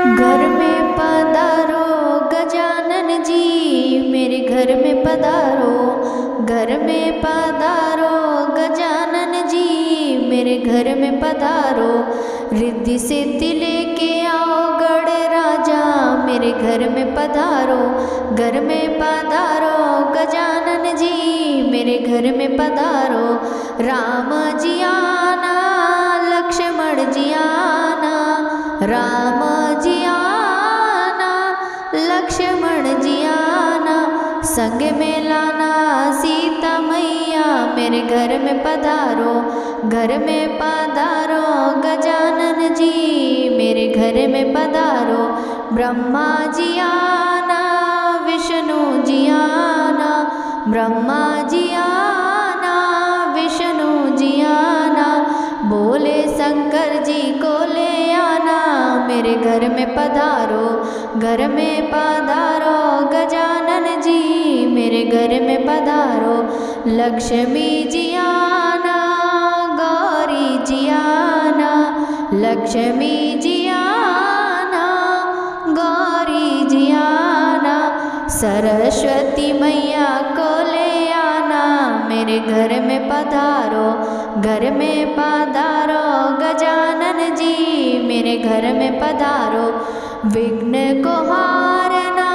घर में पधारो गजानन जी, मेरे घर में पधारो। घर में पधारो गजानन जी, मेरे घर में पधारो। रिद्धि सिद्धि लेके आओ गढ़ राजा, मेरे घर में पधारो। घर में पधारो गजानन जी, मेरे घर में पधारो। राम जी आना, लक्ष्मण जी आना, राम जी आना, लक्ष्मण जी आना। संग में लाना सीता मैया, मेरे घर में पधारो। घर में पधारो गजानन जी, मेरे घर में पधारो। ब्रह्मा जी आना, विष्णु जी आना, ब्रह्मा जी आना, विष्णु जी आना। बोले शंकर जी को ले आना, मेरे घर में पधारो। घर में पधारो गजानन जी, मेरे घर में पधारो। लक्ष्मी जी आना, गौरी जी आना, लक्ष्मी जी आना, गौरी जी आना। सरस्वती मैया को ले आना, मेरे घर में पधारो। घर में पधारो गजानन जी, मेरे घर में पधारो। विघ्न को हारना,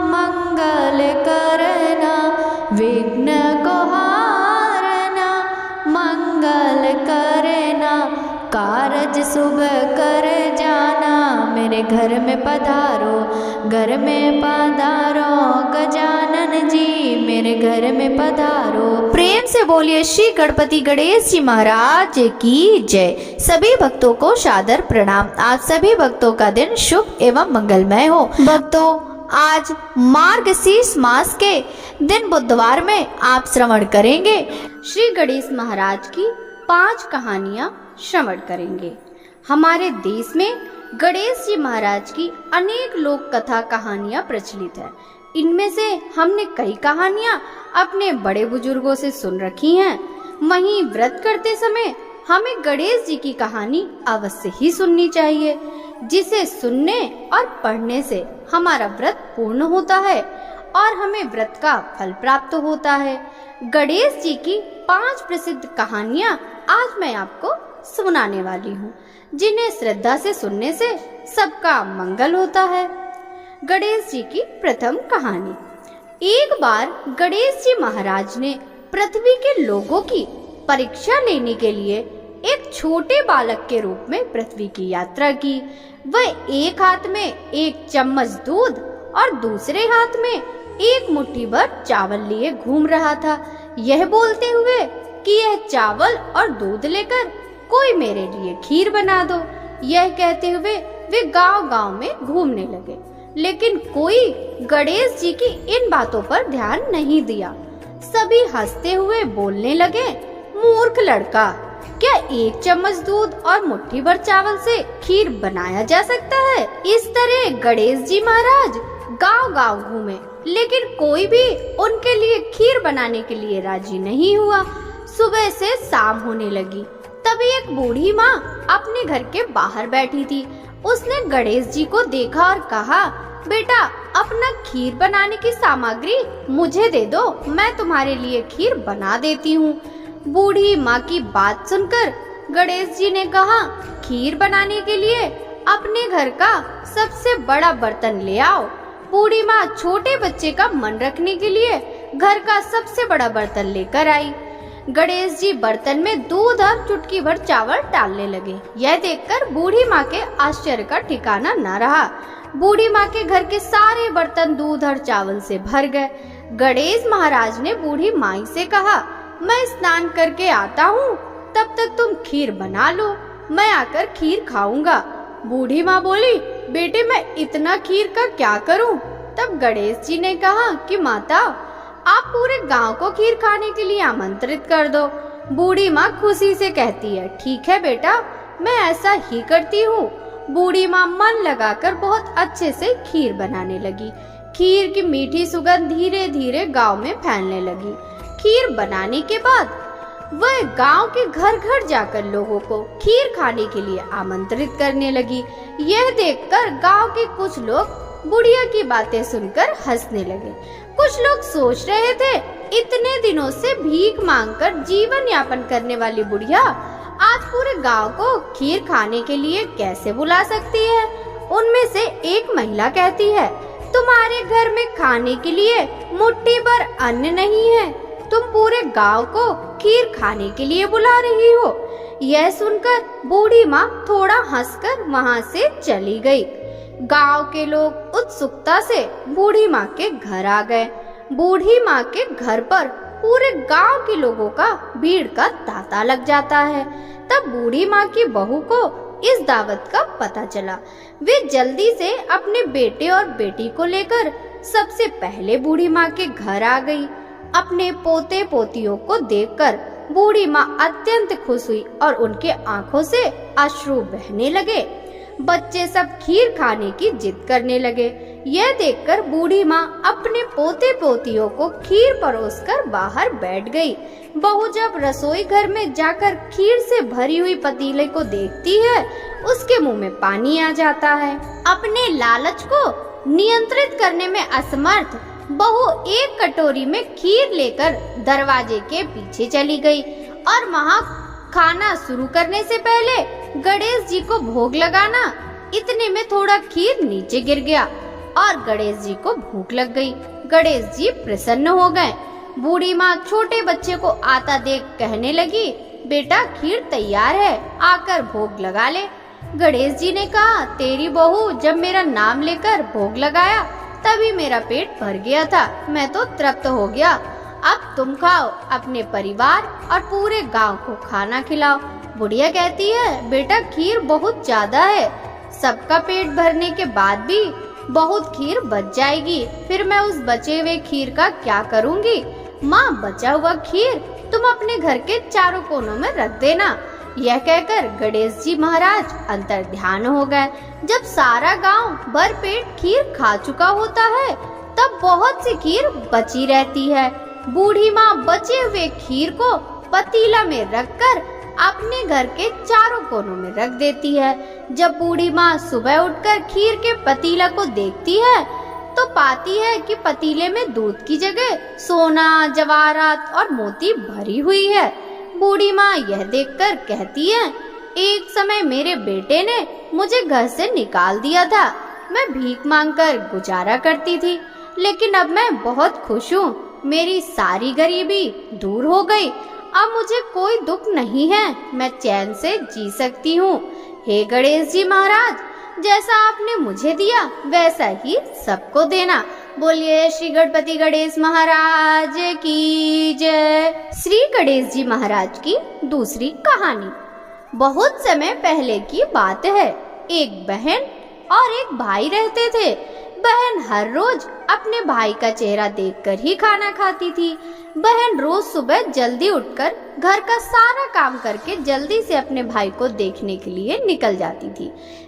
मंगल करना, विघ्न को हारना, मंगल करना। कारज शुभ कर जाना, मेरे घर में पधारो। घर में पधारो गजानन जी, मेरे घर में पधारो। प्रेम से बोलिए श्री गणपति गणेश जी महाराज की जय। सभी भक्तों को सादर प्रणाम। आप सभी भक्तों का दिन शुभ एवं मंगलमय हो। भक्तों, आज मार्गशीर्ष मास के दिन बुधवार में आप श्रवण करेंगे श्री गणेश महाराज की 5 कहानियां श्रवण करेंगे। हमारे देश में गणेश जी महाराज की अनेक लोक कथा कहानियां प्रचलित है। इनमें से हमने कई कहानियां अपने बड़े बुजुर्गों से सुन रखी हैं। वहीं व्रत करते समय हमें गणेश जी की कहानी अवश्य ही सुननी चाहिए, जिसे सुनने और पढ़ने से हमारा व्रत पूर्ण होता है और हमें व्रत का फल प्राप्त होता है। गणेश जी की 5 प्रसिद्ध कहानियां आज मैं आपको सुनाने वाली हूँ, जिन्हें श्रद्धा से सुनने से सबका मंगल होता है। गणेश जी की प्रथम कहानी। एक बार गणेश जी महाराज ने पृथ्वी के लोगों की परीक्षा लेने के लिए एक छोटे बालक के रूप में पृथ्वी की यात्रा की। वह एक हाथ में एक चम्मच दूध और दूसरे हाथ में एक मुट्ठी भर चावल लिए घूम रहा था, यह बोलते हुए कि यह चावल और दूध लेकर कोई मेरे लिए खीर बना दो। यह कहते हुए वे गांव-गांव में घूमने लगे, लेकिन कोई गणेश जी की इन बातों पर ध्यान नहीं दिया। सभी हंसते हुए बोलने लगे, मूर्ख लड़का, क्या एक चम्मच दूध और मुट्ठी भर चावल से खीर बनाया जा सकता है? इस तरह गणेश जी महाराज गांव-गांव घूमे, लेकिन कोई भी उनके लिए खीर बनाने के लिए राजी नहीं हुआ। सुबह से शाम होने लगी, तभी एक बूढ़ी माँ अपने घर के बाहर बैठी थी। उसने गणेश जी को देखा और कहा, बेटा, अपना खीर बनाने की सामग्री मुझे दे दो, मैं तुम्हारे लिए खीर बना देती हूँ। बूढ़ी माँ की बात सुनकर गणेश जी ने कहा, खीर बनाने के लिए अपने घर का सबसे बड़ा बर्तन ले आओ। बूढ़ी माँ छोटे बच्चे का मन रखने के लिए घर का सबसे बड़ा बर्तन लेकर आई। गणेश जी बर्तन में दूध और चुटकी भर चावल डालने लगे। यह देखकर बूढ़ी माँ के आश्चर्य का ठिकाना न रहा। बूढ़ी माँ के घर के सारे बर्तन दूध और चावल से भर गए। गणेश महाराज ने बूढ़ी माई से कहा, मैं स्नान करके आता हूँ, तब तक तुम खीर बना लो, मैं आकर खीर खाऊंगा। बूढ़ी माँ बोली, बेटे, मैं इतना खीर का क्या करूँ? तब गणेश जी ने कहा कि माता, आप पूरे गांव को खीर खाने के लिए आमंत्रित कर दो। बूढ़ी माँ खुशी से कहती है, ठीक है बेटा, मैं ऐसा ही करती हूँ। बूढ़ी माँ मन लगाकर बहुत अच्छे से खीर बनाने लगी। खीर की मीठी सुगंध धीरे धीरे गांव में फैलने लगी। खीर बनाने के बाद वह गांव के घर घर जाकर लोगों को खीर खाने के लिए आमंत्रित करने लगी। यह देखकर गांव के कुछ लोग बुढ़िया की बातें सुनकर हंसने लगे। कुछ लोग सोच रहे थे, इतने दिनों से भीख मांगकर जीवन यापन करने वाली बुढ़िया आज पूरे गांव को खीर खाने के लिए कैसे बुला सकती है। उनमें से एक महिला कहती है, तुम्हारे घर में खाने के लिए मुट्ठी भर अन्न नहीं है, तुम पूरे गांव को खीर खाने के लिए बुला रही हो। यह सुनकर बूढ़ी माँ थोड़ा हंसकर वहाँ से चली गई। गांव के लोग उत्सुकता से बूढ़ी माँ के घर आ गए। बूढ़ी माँ के घर पर पूरे गांव के लोगों का भीड़ का तांता लग जाता है। तब बूढ़ी माँ की बहू को इस दावत का पता चला। वे जल्दी से अपने बेटे और बेटी को लेकर सबसे पहले बूढ़ी माँ के घर आ गई। अपने पोते पोतियों को देखकर बूढ़ी माँ अत्यंत खुश हुई और उनके आंखों से अश्रु बहने लगे। बच्चे सब खीर खाने की जिद करने लगे। यह देखकर बूढ़ी माँ अपने पोते पोतियों को खीर परोसकर बाहर बैठ गई। बहू जब रसोई घर में जाकर खीर से भरी हुई पतीले को देखती है, उसके मुंह में पानी आ जाता है। अपने लालच को नियंत्रित करने में असमर्थ बहू एक कटोरी में खीर लेकर दरवाजे के पीछे चली गई और वहाँ खाना शुरू करने से पहले गणेश जी को भोग लगाना। इतने में थोड़ा खीर नीचे गिर गया और गणेश जी को भूख लग गई। गणेश जी प्रसन्न हो गए। बूढ़ी माँ छोटे बच्चे को आता देख कहने लगी, बेटा खीर तैयार है, आकर भोग लगा ले। गणेश जी ने कहा, तेरी बहू जब मेरा नाम लेकर भोग लगाया तभी मेरा पेट भर गया था, मैं तो तृप्त हो गया। अब तुम खाओ, अपने परिवार और पूरे गांव को खाना खिलाओ। बुढ़िया कहती है, बेटा खीर बहुत ज्यादा है, सबका पेट भरने के बाद भी बहुत खीर बच जाएगी, फिर मैं उस बचे हुए खीर का क्या करूँगी। माँ, बचा हुआ खीर तुम अपने घर के चारों कोनों में रख देना। यह कहकर गणेश जी महाराज अंतर्ध्यान हो गए। जब सारा गांव भर पेट खीर खा चुका होता है, तब बहुत सी खीर बची रहती है। बूढ़ी माँ बचे हुए खीर को पतीला में रखकर अपने घर के चारों कोनों में रख देती है। जब बूढ़ी माँ सुबह उठकर खीर के पतीला को देखती है, तो पाती है कि पतीले में दूध की जगह सोना, जवाहरात और मोती भरी हुई है। बूढ़ी माँ यह देखकर कहती है, एक समय मेरे बेटे ने मुझे घर से निकाल दिया था, मैं भीख मांगकर गुजारा करती थी, लेकिन अब मैं बहुत खुश हूँ। मेरी सारी गरीबी दूर हो गई, अब मुझे कोई दुख नहीं है, मैं चैन से जी सकती हूँ। हे गणेश जी महाराज, जैसा आपने मुझे दिया वैसा ही सबको देना। बोलिए श्री गणपति गणेश महाराज की जय। श्री गणेश जी महाराज की दूसरी कहानी। बहुत समय पहले की बात है। एक बहन और एक भाई रहते थे। बहन हर रोज अपने भाई का चेहरा देखकर ही खाना खाती थी। बहन रोज सुबह जल्दी उठकर घर का सारा काम करके जल्दी से अपने भाई को देखने के लिए निकल जाती थी।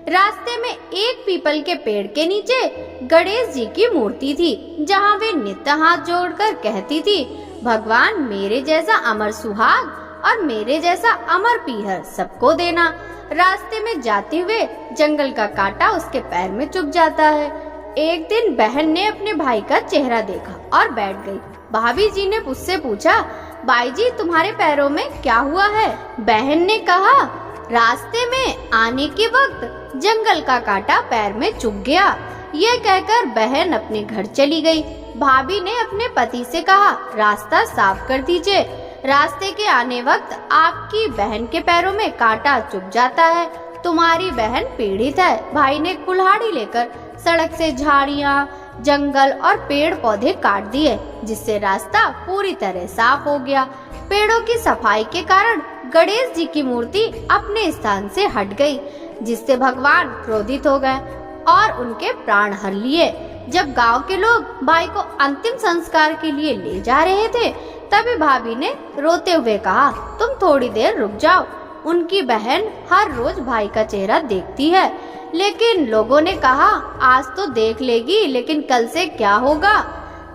रास्ते में एक पीपल के पेड़ के नीचे गणेश जी की मूर्ति थी, जहाँ वे नित्य हाथ जोड़कर कहती थी, भगवान मेरे जैसा अमर सुहाग और मेरे जैसा अमर पीहर सबको देना। रास्ते में जाते हुए जंगल का कांटा उसके पैर में चुभ जाता है। एक दिन बहन ने अपने भाई का चेहरा देखा और बैठ गई। भाभी जी ने उससे पूछा, भाई जी तुम्हारे पैरों में क्या हुआ है? बहन ने कहा, रास्ते में आने के वक्त जंगल का कांटा पैर में चुभ गया। यह कहकर बहन अपने घर चली गई। भाभी ने अपने पति से कहा, रास्ता साफ कर दीजिए, रास्ते के आने वक्त आपकी बहन के पैरों में कांटा चुभ जाता है, तुम्हारी बहन पीड़ित है। भाई ने कुल्हाड़ी लेकर सड़क से झाड़ियाँ, जंगल और पेड़ पौधे काट दिए, जिससे रास्ता पूरी तरह साफ हो गया। पेड़ों की सफाई के कारण गणेश जी की मूर्ति अपने स्थान से हट गई, जिससे भगवान क्रोधित हो गए और उनके प्राण हर लिए। जब गांव के लोग भाई को अंतिम संस्कार के लिए ले जा रहे थे, तभी भाभी ने रोते हुए कहा, तुम थोड़ी देर रुक जाओ। उनकी बहन हर रोज भाई का चेहरा देखती है, लेकिन लोगों ने कहा आज तो देख लेगी, लेकिन कल से क्या होगा।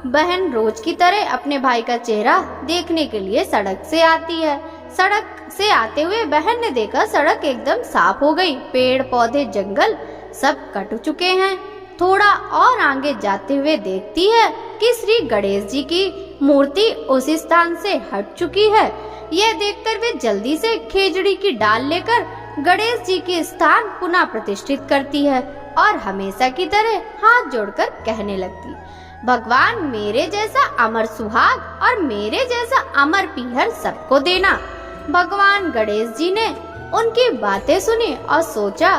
बहन रोज की तरह अपने भाई का चेहरा देखने के लिए सड़क से आती है। सड़क से आते हुए बहन ने देखा सड़क एकदम साफ हो गई, पेड़ पौधे जंगल सब कट चुके हैं। थोड़ा और आगे जाते हुए देखती है कि श्री गणेश जी की मूर्ति उस स्थान से हट चुकी है। यह देखकर वे जल्दी से खेजड़ी की डाल लेकर गणेश जी के स्थान पुनः प्रतिष्ठित करती है और हमेशा की तरह हाथ जोड़कर कहने लगती, भगवान मेरे जैसा अमर सुहाग और मेरे जैसा अमर पीहर सबको देना। भगवान गणेश जी ने उनकी बातें सुनी और सोचा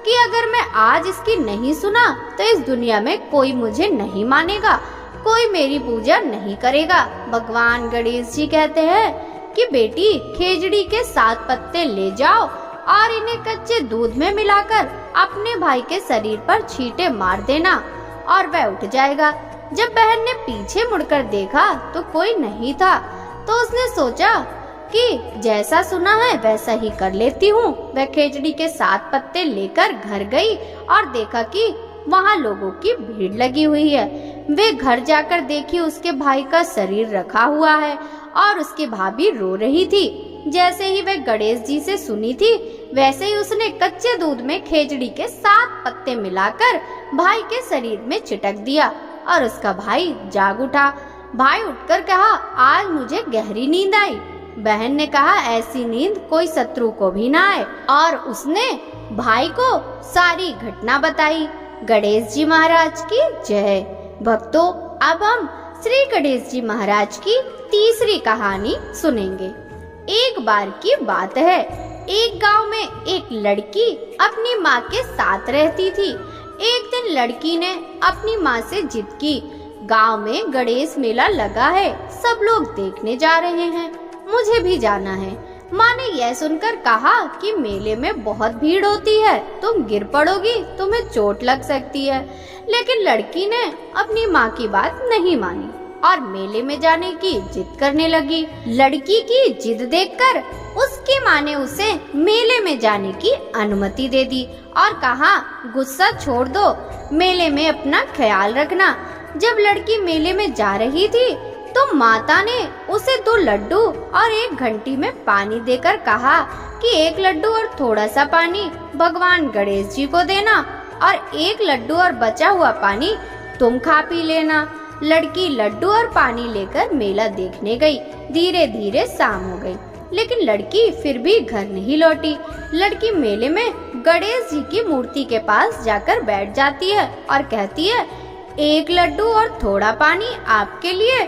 कि अगर मैं आज इसकी नहीं सुना तो इस दुनिया में कोई मुझे नहीं मानेगा, कोई मेरी पूजा नहीं करेगा। भगवान गणेश जी कहते हैं कि बेटी खेजड़ी के 7 पत्ते ले जाओ और इन्हें कच्चे दूध में मिलाकर अपने भाई के शरीर पर छींटे मार देना और वह उठ जाएगा। जब बहन ने पीछे मुड़कर देखा तो कोई नहीं था, तो उसने सोचा कि जैसा सुना है वैसा ही कर लेती हूँ। वह खेजड़ी के 7 पत्ते लेकर घर गई और देखा कि वहाँ लोगों की भीड़ लगी हुई है। वे घर जाकर देखी उसके भाई का शरीर रखा हुआ है और उसकी भाभी रो रही थी। जैसे ही वह गणेश जी से सुनी थी वैसे ही उसने कच्चे दूध में खेजड़ी के 7 पत्ते मिलाकर भाई के शरीर में छिटक दिया और उसका भाई जाग उठा। भाई उठकर कहा, आज मुझे गहरी नींद आई। बहन ने कहा, ऐसी नींद कोई शत्रु को भी ना आए, और उसने भाई को सारी घटना बताई। गणेश जी महाराज की जय। भक्तों, अब हम श्री गणेश जी महाराज की तीसरी कहानी सुनेंगे। एक बार की बात है, एक गांव में एक लड़की अपनी माँ के साथ रहती थी। एक दिन लड़की ने अपनी माँ से जिद की, गांव में गणेश मेला लगा है, सब लोग देखने जा रहे हैं, मुझे भी जाना है। माँ ने यह सुनकर कहा कि मेले में बहुत भीड़ होती है, तुम गिर पड़ोगी, तुम्हें चोट लग सकती है। लेकिन लड़की ने अपनी माँ की बात नहीं मानी और मेले में जाने की जिद करने लगी। लड़की की जिद देखकर उसकी माँ ने उसे मेले में जाने की अनुमति दे दी और कहा, गुस्सा छोड़ दो, मेले में अपना ख्याल रखना। जब लड़की मेले में जा रही थी तो माता ने उसे 2 लड्डू और 1 घंटी में पानी देकर कहा कि 1 लड्डू और थोड़ा सा पानी भगवान गणेश जी को देना और 1 लड्डू और बचा हुआ पानी तुम खा पी लेना। लड़की लड्डू और पानी लेकर मेला देखने गई। धीरे धीरे शाम हो गई, लेकिन लड़की फिर भी घर नहीं लौटी। लड़की मेले में गणेश जी की मूर्ति के पास जाकर बैठ जाती है और कहती है, 1 लड्डू और थोड़ा पानी आपके लिए,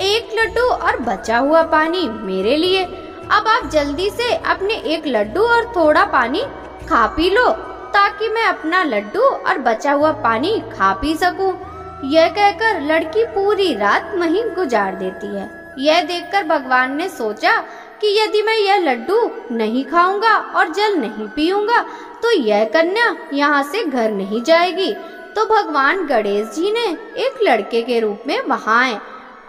1 लड्डू और बचा हुआ पानी मेरे लिए। अब आप जल्दी से अपने 1 लड्डू और थोड़ा पानी खा पी लो ताकि मैं अपना लड्डू और बचा हुआ पानी खा पी सकूं। यह कहकर लड़की पूरी रात वहीं गुजार देती है। यह देखकर भगवान ने सोचा कि यदि मैं यह लड्डू नहीं खाऊंगा और जल नहीं पीऊंगा तो यह कन्या यहाँ से घर नहीं जाएगी। तो भगवान गणेश जी ने एक लड़के के रूप में वहाँ आए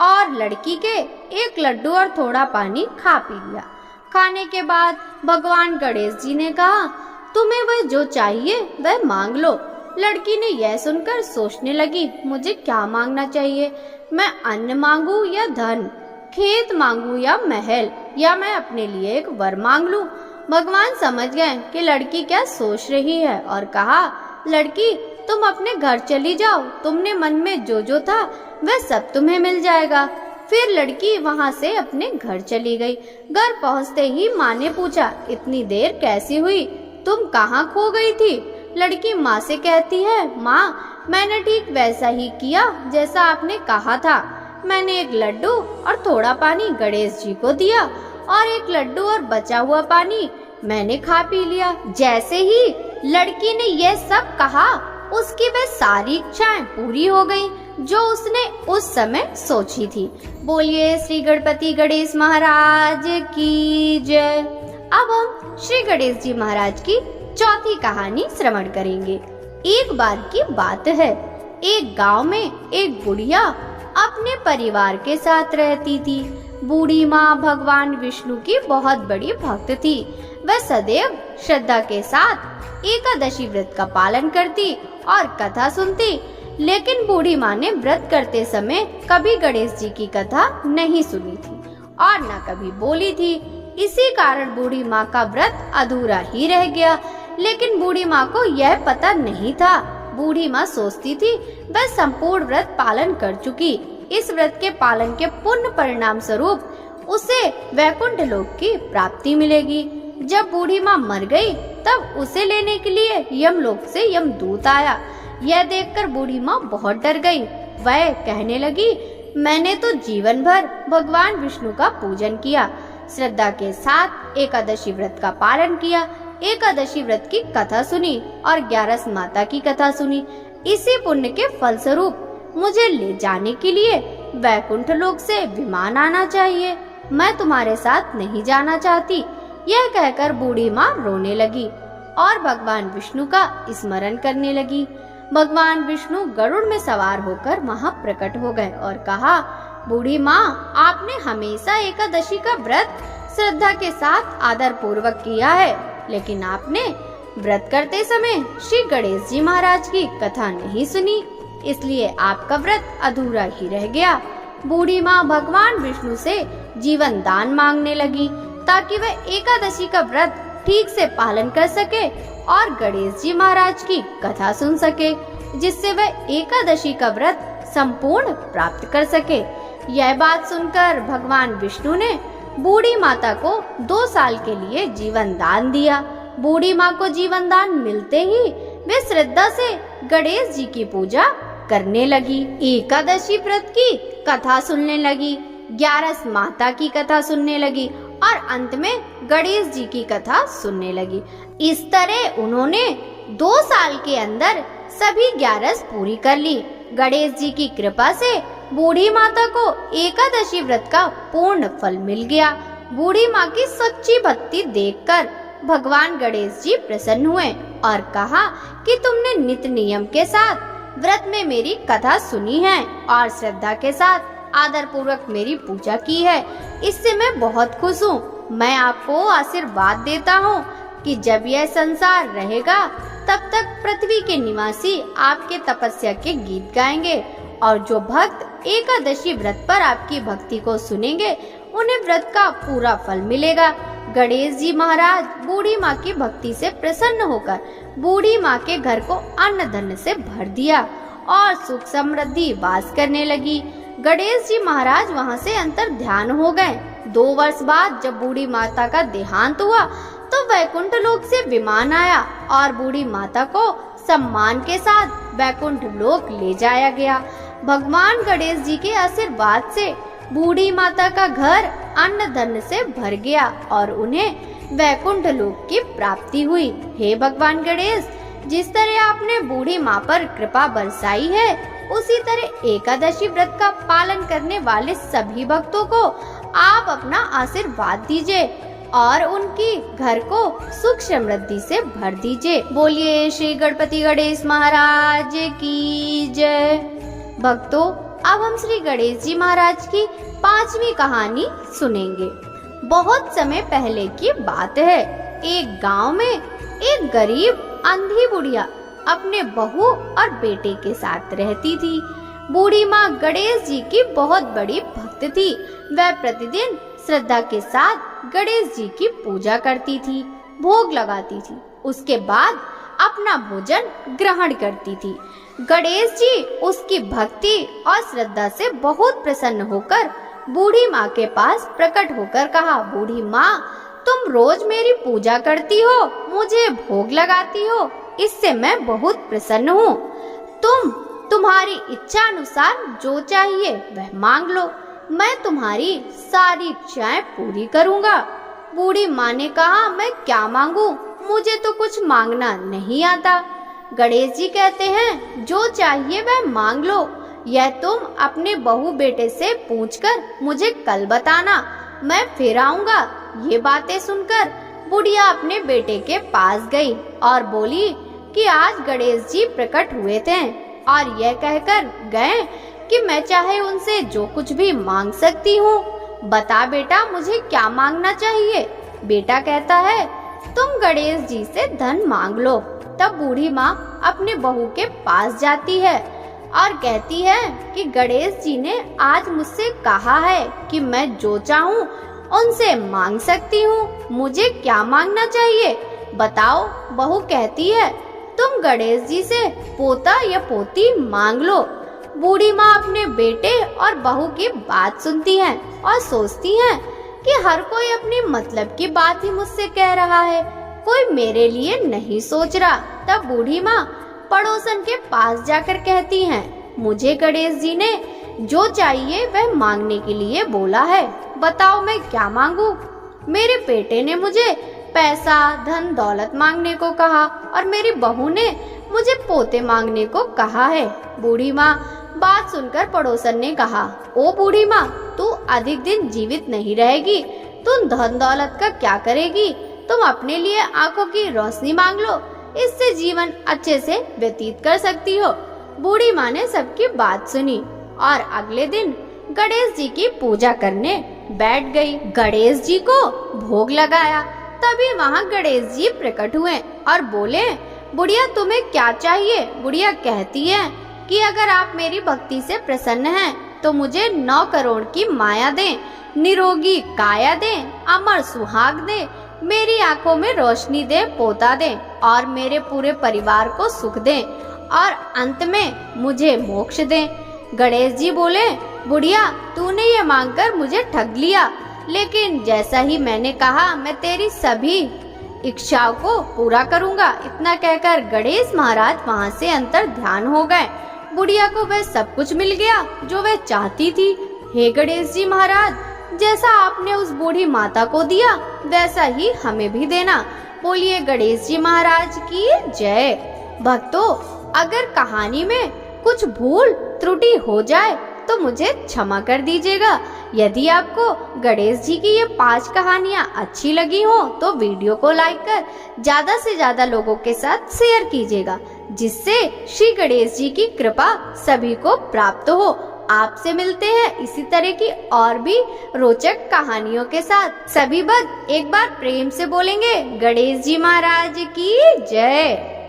और लड़की के 1 लड्डू और थोड़ा पानी खा पी लिया। खाने के बाद भगवान गणेश जी ने कहा, तुम्हें वह जो चाहिए वह मांग लो। लड़की ने यह सुनकर सोचने लगी, मुझे क्या मांगना चाहिए? मैं अन्न मांगू या धन, खेत मांगू या महल, या मैं अपने लिए एक वर मांग लूं? भगवान समझ गए कि लड़की क्या सोच रही है और कहा, लड़की तुम अपने घर चली जाओ, तुमने मन में जो था वह सब तुम्हें मिल जाएगा। फिर लड़की वहां से अपने घर चली गई। घर पहुंचते ही माँ ने पूछा, इतनी देर कैसी हुई, तुम कहाँ खो गई थी? लड़की माँ से कहती है, माँ मैंने ठीक वैसा ही किया जैसा आपने कहा था। मैंने 1 लड्डू और थोड़ा पानी गणेश जी को दिया और 1 लड्डू और बचा हुआ पानी मैंने खा पी लिया। जैसे ही लड़की ने यह सब कहा उसकी वह सारी इच्छाएं पूरी हो गई जो उसने उस समय सोची थी। बोलिए श्री गणपति गणेश महाराज की जय। अब हम श्री गणेश जी महाराज की चौथी कहानी श्रवण करेंगे। एक बार की बात है, एक गांव में एक बुढ़िया अपने परिवार के साथ रहती थी। बूढ़ी माँ भगवान विष्णु की बहुत बड़ी भक्त थी। वह सदैव श्रद्धा के साथ एकादशी व्रत का पालन करती और कथा सुनती। लेकिन बूढ़ी माँ ने व्रत करते समय कभी गणेश जी की कथा नहीं सुनी थी और न कभी बोली थी। इसी कारण बूढ़ी माँ का व्रत अधूरा ही रह गया। लेकिन बूढ़ी माँ को यह पता नहीं था। बूढ़ी माँ सोचती थी वह संपूर्ण व्रत पालन कर चुकी। इस व्रत के पालन के पुण्य परिणाम स्वरूप उसे वैकुंठ लोक की प्राप्ति मिलेगी। जब बूढ़ी माँ मर गई तब उसे लेने के लिए यमलोक से यमदूत आया। यह देखकर बूढ़ी माँ बहुत डर गई। वह कहने लगी, मैंने तो जीवन भर भगवान विष्णु का पूजन किया, श्रद्धा के साथ एकादशी व्रत का पालन किया, एकादशी व्रत की कथा सुनी और 11 माता की कथा सुनी। इसी पुण्य के फलस्वरूप मुझे ले जाने के लिए वैकुंठ लोक से विमान आना चाहिए। मैं तुम्हारे साथ नहीं जाना चाहती। यह कहकर बूढ़ी माँ रोने लगी और भगवान विष्णु का स्मरण करने लगी। भगवान विष्णु गरुड़ में सवार होकर वहां प्रकट हो गए और कहा, बूढ़ी माँ, आपने हमेशा एकादशी का व्रत श्रद्धा के साथ आदर पूर्वक किया है, लेकिन आपने व्रत करते समय श्री गणेश जी महाराज की कथा नहीं सुनी, इसलिए आपका व्रत अधूरा ही रह गया। बूढ़ी माँ भगवान विष्णु से जीवन दान मांगने लगी ताकि वह एकादशी का व्रत ठीक से पालन कर सके और गणेश जी महाराज की कथा सुन सके, जिससे वह एकादशी का व्रत संपूर्ण प्राप्त कर सके। यह बात सुनकर भगवान विष्णु ने बूढ़ी माता को 2 साल के लिए जीवन दान दिया। बूढ़ी माँ को जीवन दान मिलते ही वे श्रद्धा से गणेश जी की पूजा करने लगी, एकादशी व्रत की कथा सुनने लगी, 11 माता की कथा सुनने लगी और अंत में गणेश जी की कथा सुनने लगी। इस तरह उन्होंने 2 साल के अंदर सभी 11 पूरी कर ली। गणेश जी की कृपा से बूढ़ी माता को एकादशी व्रत का पूर्ण फल मिल गया। बूढ़ी माँ की सच्ची भक्ति देखकर भगवान गणेश जी प्रसन्न हुए और कहा कि तुमने नित्य नियम के साथ व्रत में मेरी कथा सुनी है और श्रद्धा के साथ आदर पूर्वक मेरी पूजा की है, इससे मैं बहुत खुश हूँ। मैं आपको आशीर्वाद देता हूँ कि जब यह संसार रहेगा तब तक पृथ्वी के निवासी आपके तपस्या के गीत गाएंगे और जो भक्त एकादशी व्रत पर आपकी भक्ति को सुनेंगे उन्हें व्रत का पूरा फल मिलेगा। गणेश जी महाराज बूढ़ी माँ की भक्ति से प्रसन्न होकर बूढ़ी माँ के घर को अन्न धन से भर दिया और सुख समृद्धि वास करने लगी। गणेश जी महाराज वहाँ से अंतर ध्यान हो गए। 2 वर्ष बाद जब बूढ़ी माता का देहांत हुआ तो वैकुंठ लोक से विमान आया और बूढ़ी माता को सम्मान के साथ वैकुंठ लोक ले जाया गया। भगवान गणेश जी के आशीर्वाद से बूढ़ी माता का घर अन्न धन से भर गया और उन्हें वैकुंठ लोक की प्राप्ति हुई। हे भगवान गणेश, जिस तरह आपने बूढ़ी माँ पर कृपा बरसाई है, उसी तरह एकादशी व्रत का पालन करने वाले सभी भक्तों को आप अपना आशीर्वाद दीजिए और उनकी घर को सुख समृद्धि से भर दीजिए। बोलिए श्री गणपति गणेश महाराज की जय। भक्तों, अब हम श्री गणेश जी महाराज की 5वीं कहानी सुनेंगे। बहुत समय पहले की बात है। एक गांव में एक गरीब अंधी बुढ़िया अपने बहू और बेटे के साथ रहती थी। बूढ़ी माँ गणेश जी की बहुत बड़ी भक्त थी। वह प्रतिदिन श्रद्धा के साथ गणेश जी की पूजा करती थी, भोग लगाती थी, उसके बाद अपना भोजन ग्रहण करती थी। गणेश जी उसकी भक्ति और श्रद्धा से बहुत प्रसन्न होकर बूढ़ी माँ के पास प्रकट होकर कहा, बूढ़ी माँ, तुम रोज मेरी पूजा करती हो, मुझे भोग लगाती हो, इससे मैं बहुत प्रसन्न हूँ। तुम्हारी इच्छा अनुसार जो चाहिए वह मांग लो, मैं तुम्हारी सारी इच्छाएं पूरी करूँगा। बूढ़ी माँ ने कहा, मैं क्या मांगू, मुझे तो कुछ मांगना नहीं आता। गणेश जी कहते हैं, जो चाहिए वह मांग लो, यह तुम अपने बहू बेटे से पूछकर मुझे कल बताना, मैं फिर आऊंगा। ये बातें सुनकर बुढ़िया अपने बेटे के पास गई और बोली कि आज गणेश जी प्रकट हुए थे और यह कहकर गए कि मैं चाहे उनसे जो कुछ भी मांग सकती हूँ। बता बेटा, मुझे क्या मांगना चाहिए। बेटा कहता है, तुम गणेश जी से धन मांग लो। तब बूढ़ी माँ अपने बहू के पास जाती है और कहती है कि गणेश जी ने आज मुझसे कहा है कि मैं जो चाहूँ उनसे मांग सकती हूँ। मुझे क्या मांगना चाहिए बताओ? बहू कहती है, तुम गणेश जी से पोता या पोती मांग लो। बूढ़ी माँ अपने बेटे और बहू की बात सुनती है और सोचती है कि हर कोई अपनी मतलब की बात ही मुझसे कह रहा है, कोई मेरे लिए नहीं सोच रहा। तब बूढ़ी माँ पड़ोसन के पास जाकर कहती है, मुझे गणेश जी ने जो चाहिए वह मांगने के लिए बोला है, बताओ मैं क्या मांगू? मेरे बेटे ने मुझे पैसा धन दौलत मांगने को कहा और मेरी बहू ने मुझे पोते मांगने को कहा है। बूढ़ी माँ बात सुनकर पड़ोसन ने कहा, ओ बूढ़ी माँ, तू अधिक दिन जीवित नहीं रहेगी, तुम धन दौलत का क्या करेगी? तुम अपने लिए आंखों की रोशनी मांग लो, इससे जीवन अच्छे से व्यतीत कर सकती हो। बूढ़ी माँ ने सबकी बात सुनी और अगले दिन गणेश जी की पूजा करने बैठ गई। गणेश जी को भोग लगाया। तभी वहाँ गणेश जी प्रकट हुए और बोले, बुढ़िया तुम्हें क्या चाहिए? बुढ़िया कहती है कि अगर आप मेरी भक्ति से प्रसन्न हैं तो मुझे 9 करोड़ की माया दें, निरोगी काया दें, अमर सुहाग दें, मेरी आंखों में रोशनी दें, पोता दें और मेरे पूरे परिवार को सुख दें और अंत में मुझे मोक्ष दें। गणेश जी बोले, बुढ़िया तूने ये मांगकर मुझे ठग लिया, लेकिन जैसा ही मैंने कहा मैं तेरी सभी इच्छाओं को पूरा करूंगा। इतना कहकर गणेश महाराज वहाँ से अंतर ध्यान हो गए। बुढ़िया को वह सब कुछ मिल गया जो वह चाहती थी। हे गणेश जी महाराज, जैसा आपने उस बूढ़ी माता को दिया वैसा ही हमें भी देना। बोलिए गणेश जी महाराज की जय। भक्तों, अगर कहानी में कुछ भूल त्रुटि हो जाए तो मुझे क्षमा कर दीजिएगा। यदि आपको गणेश जी की ये 5 कहानियाँ अच्छी लगी हो तो वीडियो को लाइक कर ज्यादा से ज्यादा लोगों के साथ शेयर कीजिएगा, जिससे श्री गणेश जी की कृपा सभी को प्राप्त हो। आपसे मिलते हैं इसी तरह की और भी रोचक कहानियों के साथ। सभी भक्त एक बार प्रेम से बोलेंगे, गणेश जी महाराज की जय।